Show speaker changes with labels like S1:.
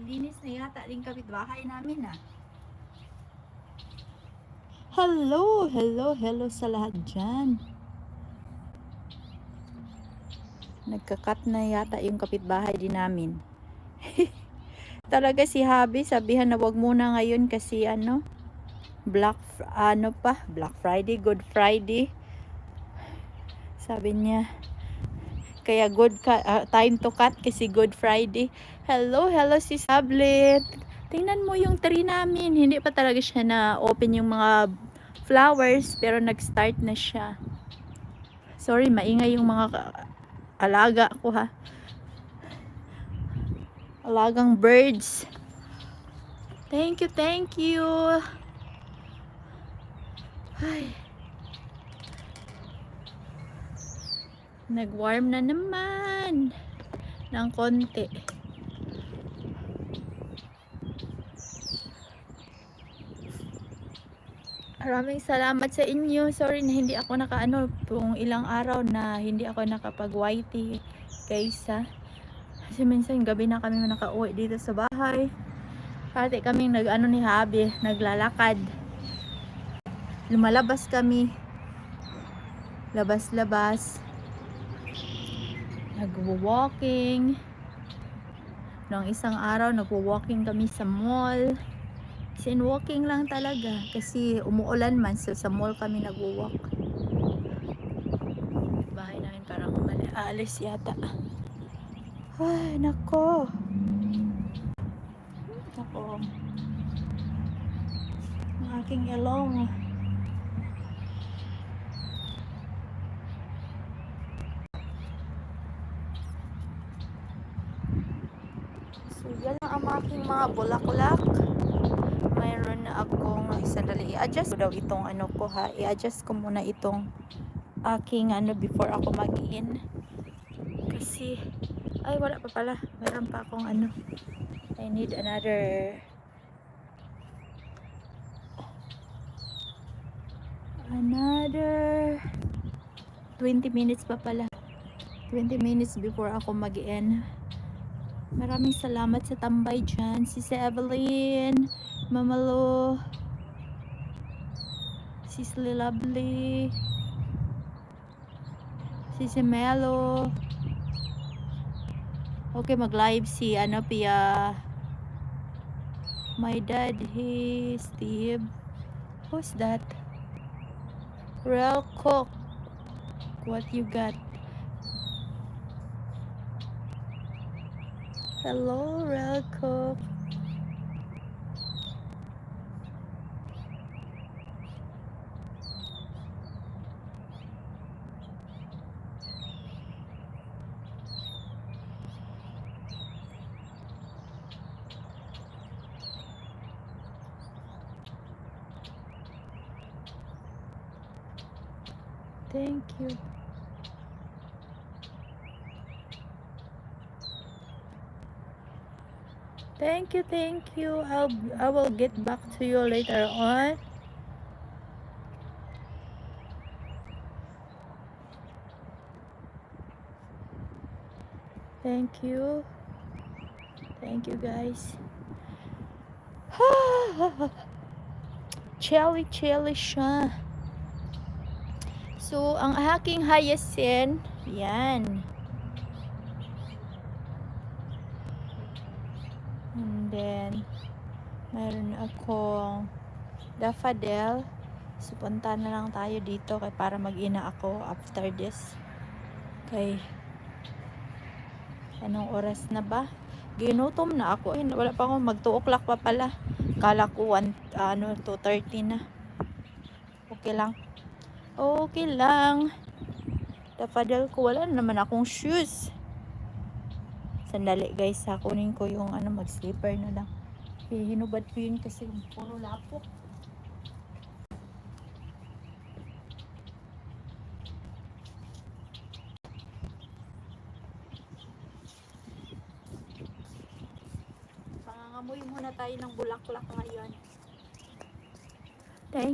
S1: Naglinis na yata din kapitbahay namin ah. Hello, hello, hello sa lahat dyan. Nagkakat na yata yung kapitbahay din namin. Talaga si Habi, sabihan na wag muna ngayon kasi Black Friday, Good Friday. Sabi niya, kaya time to cut kasi Good Friday. Hello, hello si Sablet. Tingnan mo yung tree namin. Hindi pa talaga siya na open yung mga flowers, pero nag-start na siya. Sorry, maingay yung mga alaga ko ha. Alagang birds. Thank you, thank you. Ay. Nag-warm na naman ng konti. Maraming salamat sa inyo. Sorry na hindi ako kung ilang araw na hindi ako nakapag-YT guys ha. Kasi minsan gabi na kami nakauwi dito sa bahay. Pati kaming ni Habi, naglalakad. Lumalabas kami. Labas-labas. Nagwo-walking. Noong isang araw, nagwo-walking kami sa mall. Sin walking lang talaga kasi umuulan man, so sa mall kami nagwo-walk. Bahay namin parang alis yata. Ay, nako. Ang aking ilong. So, yan ang aking mga bulaklak. Mayroon na akong sandali. I-adjust ko daw itong ko ha. I-adjust ko muna itong aking before ako mag-in. Kasi, ay wala pa pala. Mayroon pa akong I need another 20 minutes pa pala. 20 minutes before ako mag-in. Maraming salamat sa tambay dyan. Si Evelyn, Mama Lo, Sis Lovely, si Melo. Okay, mag-live si Pia. My dad, Steve. Who's that? Real Cook. What you got? Hello, Real Cook. Thank you. Thank you, thank you. I will get back to you later on. Thank you. Thank you guys. Chilly siya. So, ang aking hyacinth, yan. And then, mayroon akong daffodil. So, punta na lang tayo dito para mag-ina ako after this. Okay. Anong oras na ba? Ginutom na ako. Wala pa akong 2 o'clock pa pala. Kala ko 2:30 na. Okay lang. Okay lang. Daffodil ko. Wala naman akong shoes. Sandali guys, kunin ko yung mag-slipper na lang. Hinubad ko yun kasi puro lapok. Pangangamoy muna tayo ng bulaklak ngayon. Thank